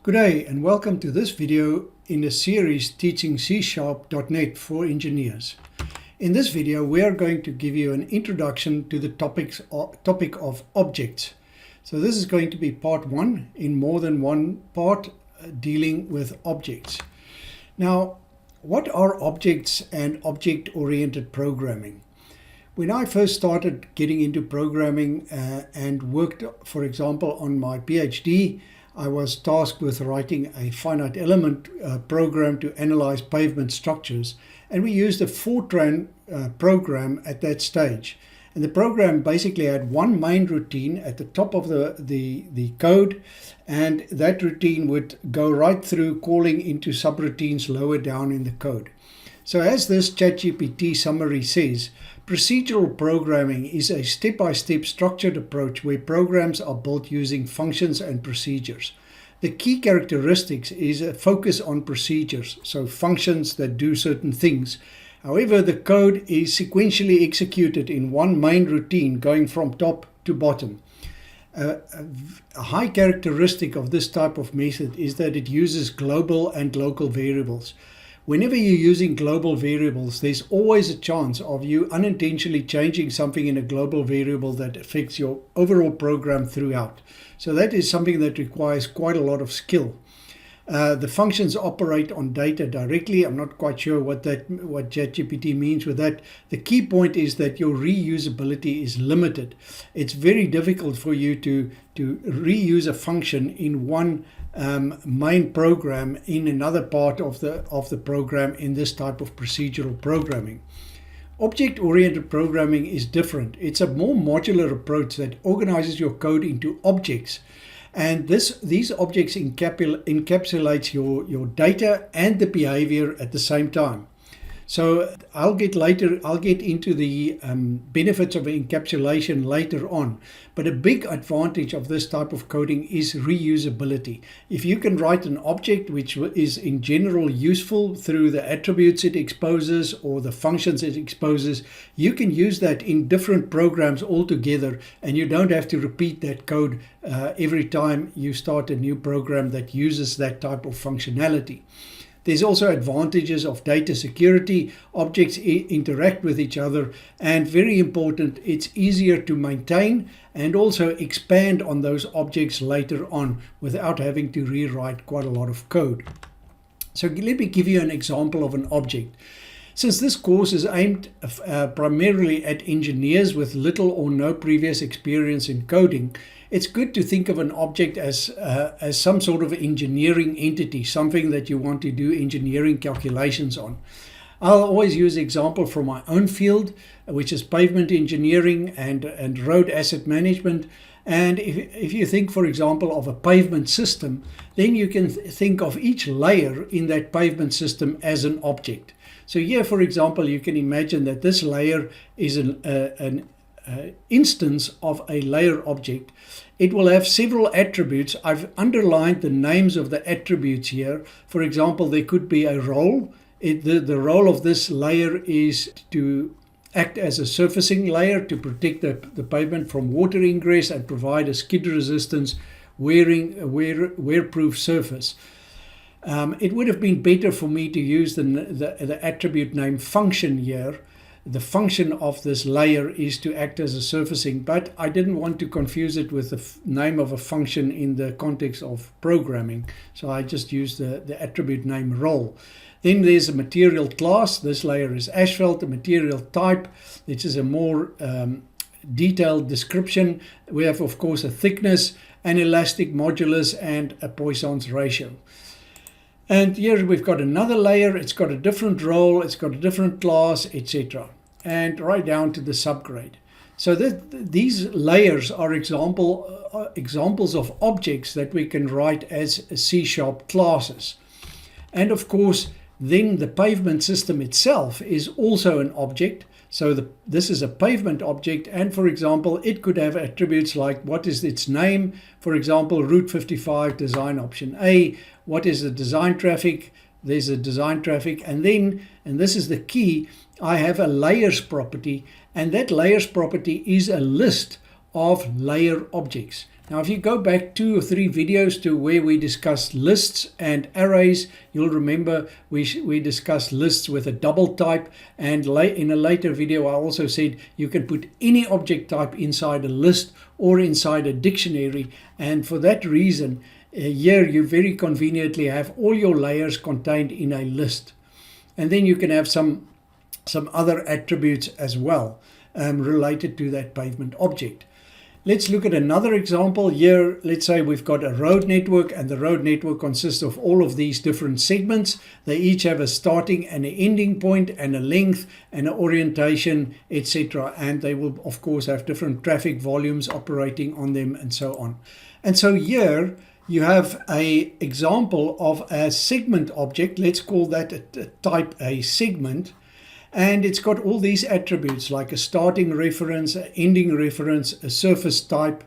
Good day and welcome to this video in the series Teaching C#.NET for Engineers. In this video we are going to give you an introduction to the topic of objects. So this is going to be part one in more than one part dealing with objects. Now, what are objects and object-oriented programming? When I first started getting into programming and worked, for example, on my PhD, I was tasked with writing a finite element program to analyze pavement structures, and we used a Fortran program at that stage. And the program basically had one main routine at the top of the code, and that routine would go right through calling into subroutines lower down in the code. So as this ChatGPT summary says, procedural programming is a step-by-step structured approach where programs are built using functions and procedures. The key characteristics is a focus on procedures, so functions that do certain things. However, the code is sequentially executed in one main routine going from top to bottom. A high characteristic of this type of method is that it uses global and local variables. Whenever you're using global variables, there's always a chance of you unintentionally changing something in a global variable that affects your overall program throughout. So that is something that requires quite a lot of skill. The functions operate on data directly. I'm not quite sure what ChatGPT means with that. The key point is that your reusability is limited. It's very difficult for you to reuse a function in one main program in another part of the program in this type of procedural programming. Object-oriented programming is different. It's a more modular approach that organizes your code into objects. And these objects encapsulates your data and the behavior at the same time. So I'll get into the benefits of encapsulation later on. But a big advantage of this type of coding is reusability. If you can write an object which is in general useful through the attributes it exposes or the functions it exposes, you can use that in different programs altogether, and you don't have to repeat that code every time you start a new program that uses that type of functionality. There's also advantages of data security. Objects interact with each other, and very important, it's easier to maintain and also expand on those objects later on without having to rewrite quite a lot of code. So let me give you an example of an object. Since this course is aimed primarily at engineers with little or no previous experience in coding, it's good to think of an object as some sort of engineering entity, something that you want to do engineering calculations on. I'll always use an example from my own field, which is pavement engineering and road asset management. And if you think, for example, of a pavement system, then you can think of each layer in that pavement system as an object. So here, for example, you can imagine that this layer is an instance of a layer object. It will have several attributes. I've underlined the names of the attributes here. For example, there could be a role. The role of this layer is to act as a surfacing layer to protect the pavement from water ingress and provide a skid resistance wear-proof surface. It would have been better for me to use the attribute name function here. The function of this layer is to act as a surfacing, but I didn't want to confuse it with the name of a function in the context of programming. So I just used the attribute name role. Then there's a material class. This layer is asphalt. The material type, which is a more detailed description. We have, of course, a thickness, an elastic modulus, and a Poisson's ratio. And here we've got another layer. It's got a different role, it's got a different class, etc. And right down to the subgrade. So these layers are examples of objects that we can write as C# classes. And of course, then the pavement system itself is also an object. So this is a pavement object, and for example, it could have attributes like what is its name, for example, Route 55 design option A, what is the design traffic, there's a design traffic, and then, and this is the key, I have a layers property, and that layers property is a list of layer objects. Now, if you go back 2 or 3 videos to where we discussed lists and arrays, you'll remember we discussed lists with a double type, and in a later video I also said you can put any object type inside a list or inside a dictionary, and for that reason here you very conveniently have all your layers contained in a list. And then you can have some other attributes as well related to that pavement object. Let's look at another example here. Let's say we've got a road network, and the road network consists of all of these different segments. They each have a starting and an ending point and a length and an orientation, etc. And they will of course have different traffic volumes operating on them and so on. And so here you have an example of a segment object. Let's call that a type A segment. And it's got all these attributes like a starting reference, an ending reference, a surface type,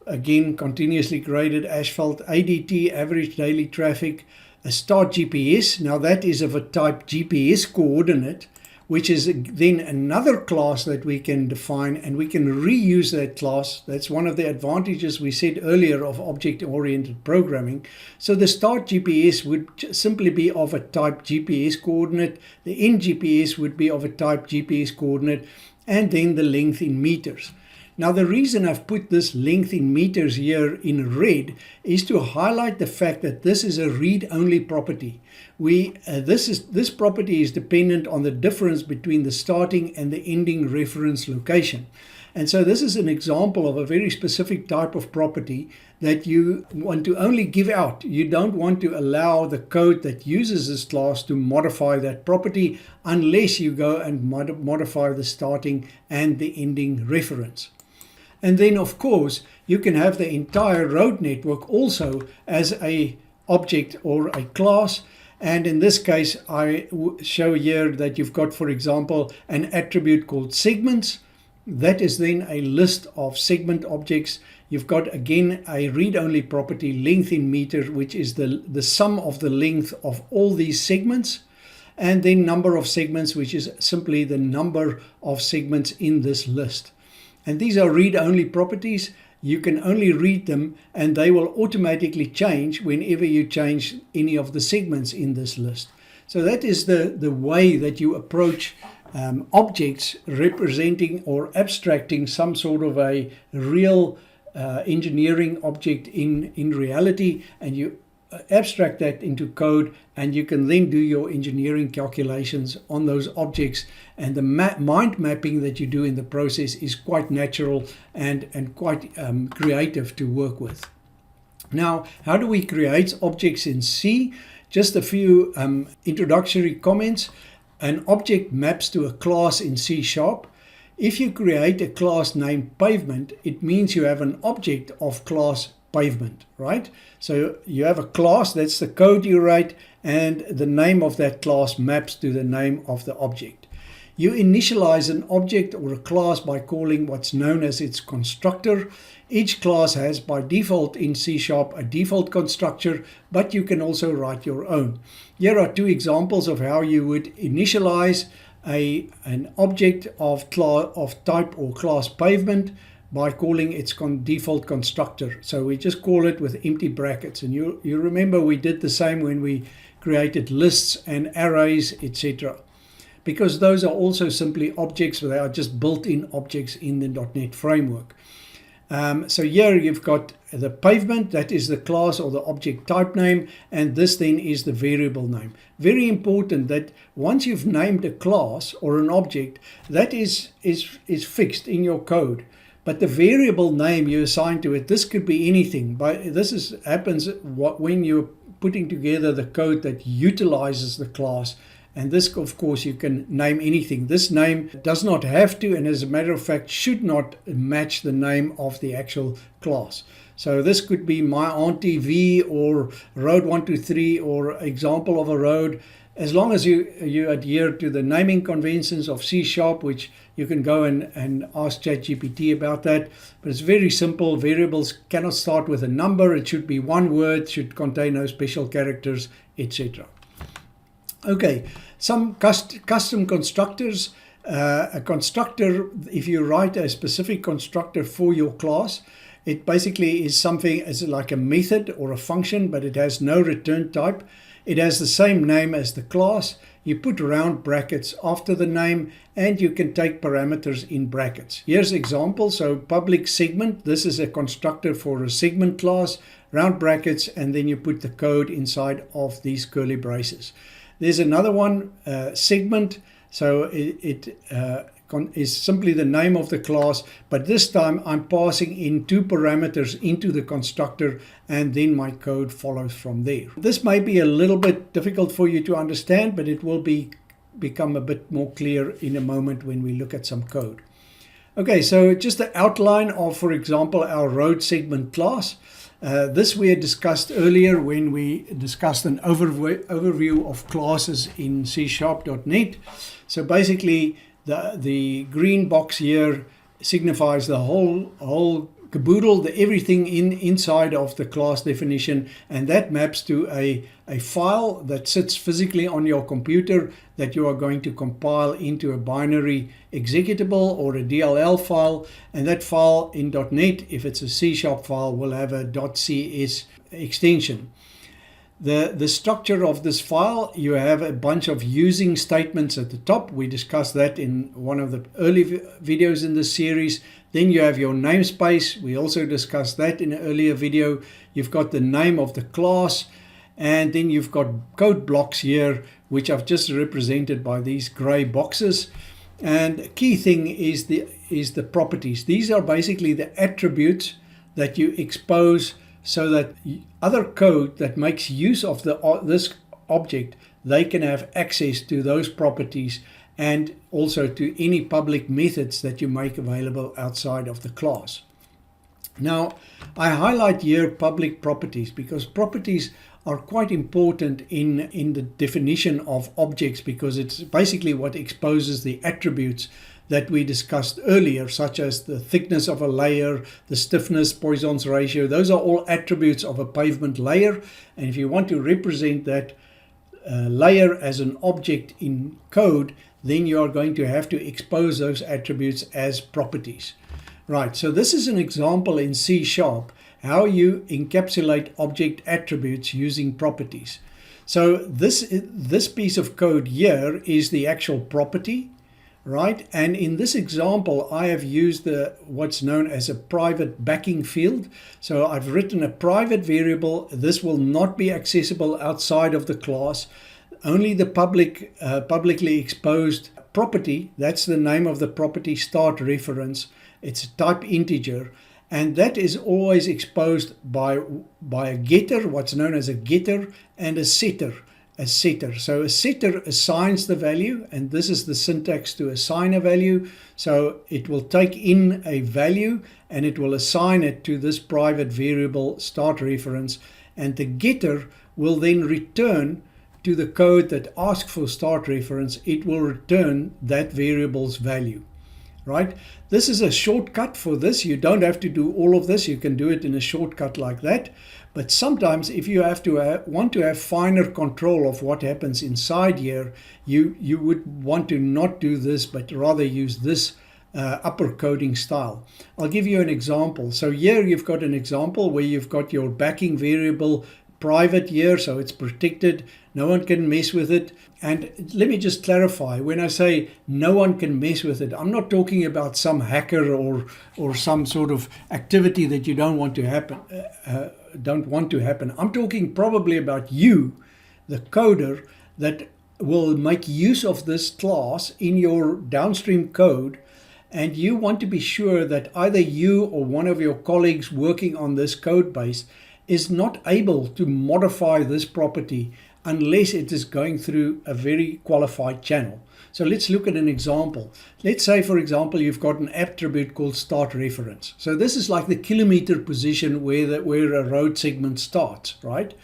again continuously graded asphalt, ADT, average daily traffic, a start GPS. Now that is of a type GPS coordinate, which is then another class that we can define, and we can reuse that class. That's one of the advantages we said earlier of object-oriented programming. So the start GPS would simply be of a type GPS coordinate, the end GPS would be of a type GPS coordinate, and then the length in meters. Now the reason I've put this length in meters here in red is to highlight the fact that this is a read-only property. This property is dependent on the difference between the starting and the ending reference location. And so this is an example of a very specific type of property that you want to only give out. You don't want to allow the code that uses this class to modify that property unless you go and modify the starting and the ending reference. And then of course you can have the entire road network also as a object or a class. And in this case I show here that you've got, for example, an attribute called segments. That is then a list of segment objects. You've got again a read-only property, length in meters, which is the sum of the length of all these segments. And then number of segments, which is simply the number of segments in this list. And these are read-only properties. You can only read them, and they will automatically change whenever you change any of the segments in this list. So that is the way that you approach objects representing or abstracting some sort of a real engineering object in reality, and you abstract that into code, and you can then do your engineering calculations on those objects. And the mind mapping that you do in the process is quite natural and quite creative to work with. Now, how do we create objects in C? Just a few introductory comments. An object maps to a class in C#. If you create a class named pavement, it means you have an object of class pavement, right? So you have a class, that's the code you write, and the name of that class maps to the name of the object. You initialize an object or a class by calling what's known as its constructor. Each class has by default in C# a default constructor, but you can also write your own. Here are 2 examples of how you would initialize an object of type or class pavement by calling its default constructor. So we just call it with empty brackets. And you remember we did the same when we created lists and arrays, etc. Because those are also simply objects, they are just built-in objects in the .NET framework. So here you've got the pavement, that is the class or the object type name, and this then is the variable name. Very important that once you've named a class or an object, that is fixed in your code. But the variable name you assign to it, this could be anything. Happens when you're putting together the code that utilizes the class. And this, of course, you can name anything. This name does not have to, and as a matter of fact, should not match the name of the actual class. So this could be my Auntie V or Road 123 or example of a road. As long as you adhere to the naming conventions of C#, which you can go and ask ChatGPT about that. But it's very simple. Variables cannot start with a number. It should be one word, should contain no special characters, etc. Okay, some custom constructors. A constructor, if you write a specific constructor for your class, It basically is something as like a method or a function, but it has no return type. It has the same name as the class. You put round brackets after the name, and you can take parameters in brackets. Here's an example. So public segment, this is a constructor for a segment class, round brackets, and then you put the code inside of these curly braces. There's another one, segment. So it is simply the name of the class, but this time I'm passing in 2 parameters into the constructor, and then my code follows from there. This may be a little bit difficult for you to understand, but it will become a bit more clear in a moment when we look at some code. Okay, so just the outline of, for example, our road segment class. This we had discussed earlier when we discussed an overview of classes in C#.NET. So basically, the green box here signifies the whole caboodle, everything inside of the class definition, and that maps to a file that sits physically on your computer that you are going to compile into a binary executable or a DLL file, and that file in .NET, if it's a C# file, will have a .cs extension. The structure of this file, you have a bunch of using statements at the top. We discussed that in one of the early videos in this series. Then you have your namespace. We also discussed that in an earlier video. You've got the name of the class, and then you've got code blocks here, which I've just represented by these gray boxes. And the key thing is the properties. These are basically the attributes that you expose, so that other code that makes use of this object, they can have access to those properties and also to any public methods that you make available outside of the class. Now, I highlight here public properties because properties are quite important in the definition of objects, because it's basically what exposes the attributes that we discussed earlier, such as the thickness of a layer, the stiffness, Poisson's ratio. Those are all attributes of a pavement layer. And if you want to represent that layer as an object in code, then you are going to have to expose those attributes as properties. Right, so this is an example in C# how you encapsulate object attributes using properties. So this piece of code here is the actual property. Right, and in this example, I have used what's known as a private backing field. So I've written a private variable. This will not be accessible outside of the class. Only the publicly exposed property, that's the name of the property, start reference. It's a type integer, and that is always exposed by a getter, what's known as a getter, and a setter. So a setter assigns the value, and this is the syntax to assign a value. So it will take in a value and it will assign it to this private variable start reference, and the getter will then return to the code that asks for start reference. It will return that variable's value. Right? This is a shortcut for this. You don't have to do all of this. You can do it in a shortcut like that. But sometimes if you want to have finer control of what happens inside here, you would want to not do this, but rather use this upper coding style. I'll give you an example. So here you've got an example where you've got your backing variable private here, so it's protected. No one can mess with it. And let me just clarify, when I say no one can mess with it, I'm not talking about some hacker or some sort of activity that you don't want to happen. I'm talking probably about you, the coder, that will make use of this class in your downstream code, and you want to be sure that either you or one of your colleagues working on this code base is not able to modify this property unless it is going through a very qualified channel. So let's look at an example. Let's say, for example, you've got an attribute called start reference. So this is like the kilometer position where a road segment starts, right?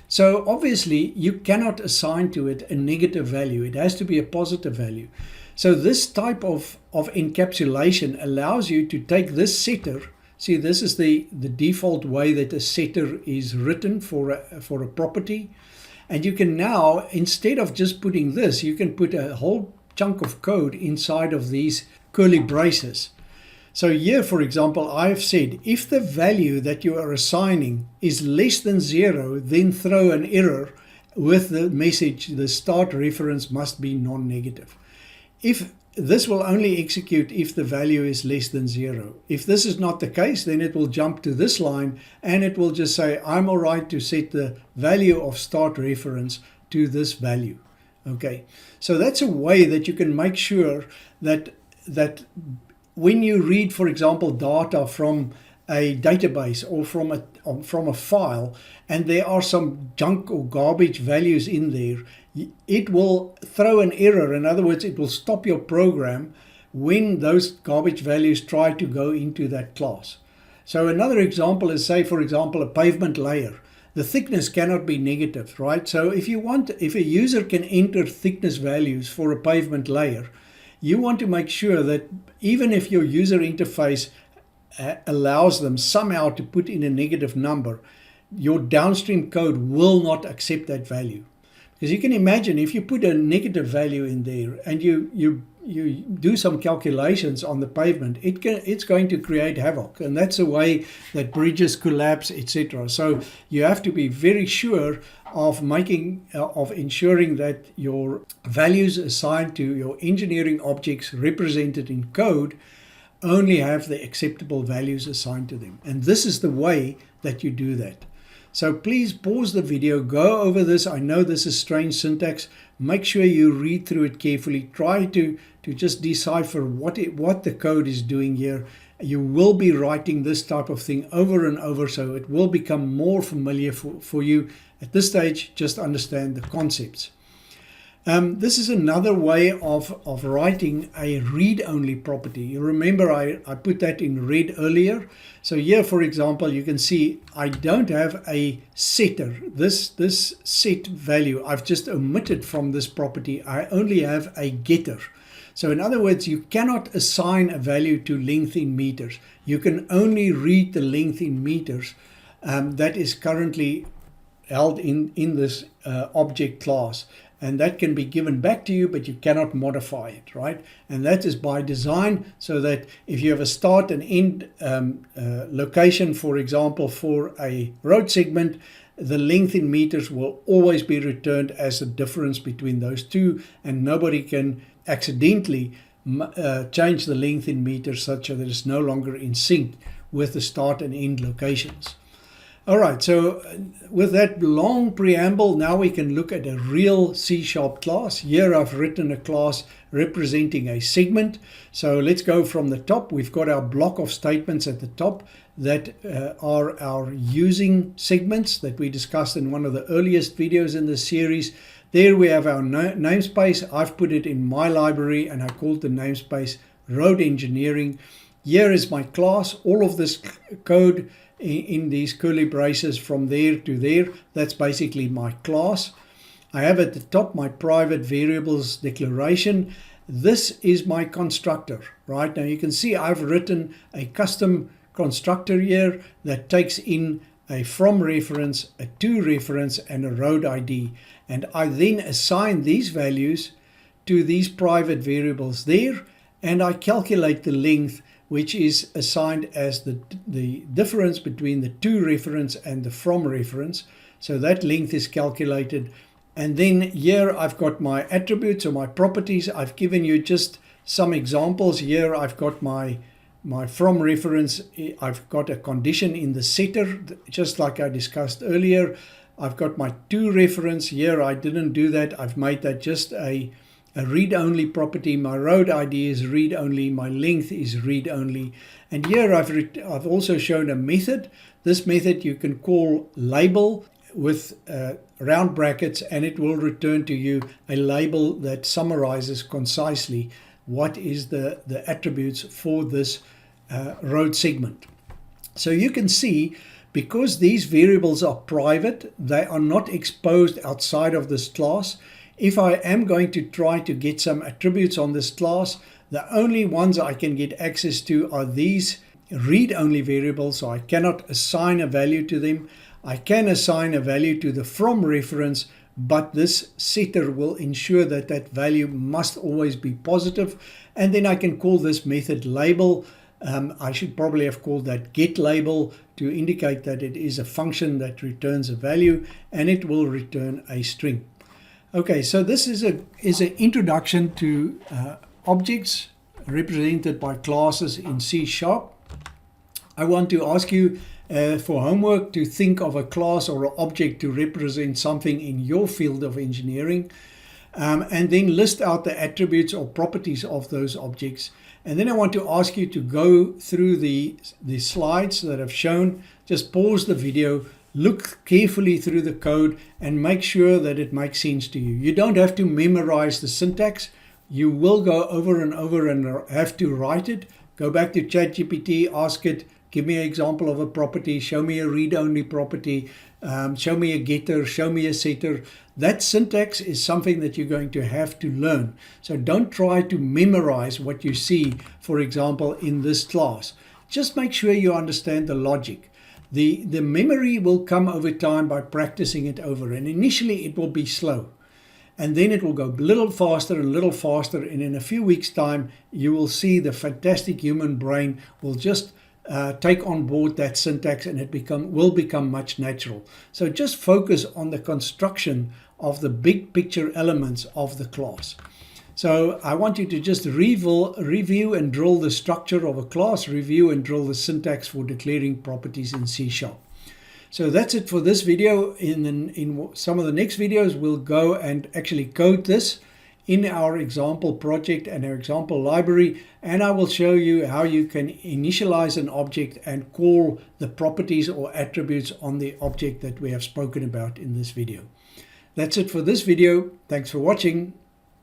So obviously you cannot assign to it a negative value. It has to be a positive value. So this type of encapsulation allows you to take this setter. See, this is the default way that a setter is written for a property. And you can now, instead of just putting this, you can put a whole chunk of code inside of these curly braces. So here, for example, I've said if the value that you are assigning is less than 0, then throw an error with the message the start reference must be non-negative. If this will only execute if the value is less than 0. If this is not the case, then it will jump to this line and it will just say, I'm all right to set the value of start reference to this value. Okay, so that's a way that you can make sure that when you read, for example, data from a database or from a file, and there are some junk or garbage values in there, it will throw an error. In other words, it will stop your program when those garbage values try to go into that class. So another example is, say, for example, a pavement layer. The thickness cannot be negative, right? So if a user can enter thickness values for a pavement layer, you want to make sure that even if your user interface allows them somehow to put in a negative number, your downstream code will not accept that value. Because you can imagine if you put a negative value in there and you do some calculations on the pavement, it's going to create havoc, and that's a way that bridges collapse, etc. So you have to be very sure of ensuring that your values assigned to your engineering objects represented in code only have the acceptable values assigned to them. And this is the way that you do that. So please pause the video, go over this. I know this is strange syntax. Make sure you read through it carefully. Try to just decipher what the code is doing here. You will be writing this type of thing over and over, so it will become more familiar for you. At this stage, just understand the concepts. This is another way of writing a read-only property. You remember I put that in red earlier. So here, for example, you can see I don't have a setter. This set value I've just omitted from this property. I only have a getter. So in other words, you cannot assign a value to length in meters. You can only read the length in meters that is currently held in this object class. And that can be given back to you, but you cannot modify it, right? And that is by design, so that if you have a start and end location, for example, for a road segment, the length in meters will always be returned as the difference between those two, and nobody can accidentally change the length in meters such that it's no longer in sync with the start and end locations. All right, so with that long preamble, now we can look at a real C# class. Here I've written a class representing a segment. So let's go from the top. We've got our block of statements at the top that are our using segments that we discussed in one of the earliest videos in this series. There we have our namespace. I've put it in my library and I called the namespace Road Engineering. Here is my class. All of this code in these curly braces from there to there, that's basically my class. I have at the top my private variables declaration. This is my constructor, right? Now you can see I've written a custom constructor here that takes in a from reference, a to reference, and a road ID. And I then assign these values to these private variables there, and I calculate the length, which is assigned as the difference between the to reference and the from reference. So that length is calculated. And then here I've got my attributes or my properties. I've given you just some examples. Here I've got my from reference. I've got a condition in the setter, just like I discussed earlier. I've got my to reference. Here I didn't do that. I've made that just a read-only property. My road ID is read-only. My length is read-only. And here I've also shown a method. This method you can call label with round brackets, and it will return to you a label that summarizes concisely what is the attributes for this road segment. So you can see, because these variables are private, they are not exposed outside of this class. If I am going to try to get some attributes on this class, the only ones I can get access to are these read-only variables, so I cannot assign a value to them. I can assign a value to the from reference, but this setter will ensure that that value must always be positive. And then I can call this method label. I should probably have called that get label to indicate that it is a function that returns a value, and it will return a string. Okay, so this is an introduction to objects represented by classes in C#. I want to ask you for homework to think of a class or an object to represent something in your field of engineering, and then list out the attributes or properties of those objects. And then I want to ask you to go through the slides that I've shown. Just pause the video, look carefully through the code, and make sure that it makes sense to you. You don't have to memorize the syntax. You will go over and over and have to write it. Go back to ChatGPT, ask it, give me an example of a property, show me a read-only property, show me a getter, show me a setter. That syntax is something that you're going to have to learn. So don't try to memorize what you see, for example, in this class. Just make sure you understand the logic. The memory will come over time by practicing it over, and initially it will be slow. And then it will go a little faster, and in a few weeks' time, you will see the fantastic human brain will just take on board that syntax, and it will become much natural. So just focus on the construction of the big picture elements of the class. So I want you to just review and drill the structure of a class, review and drill the syntax for declaring properties in C#. So that's it for this video. In some of the next videos, we'll go and actually code this in our example project and our example library, and I will show you how you can initialize an object and call the properties or attributes on the object that we have spoken about in this video. That's it for this video. Thanks for watching.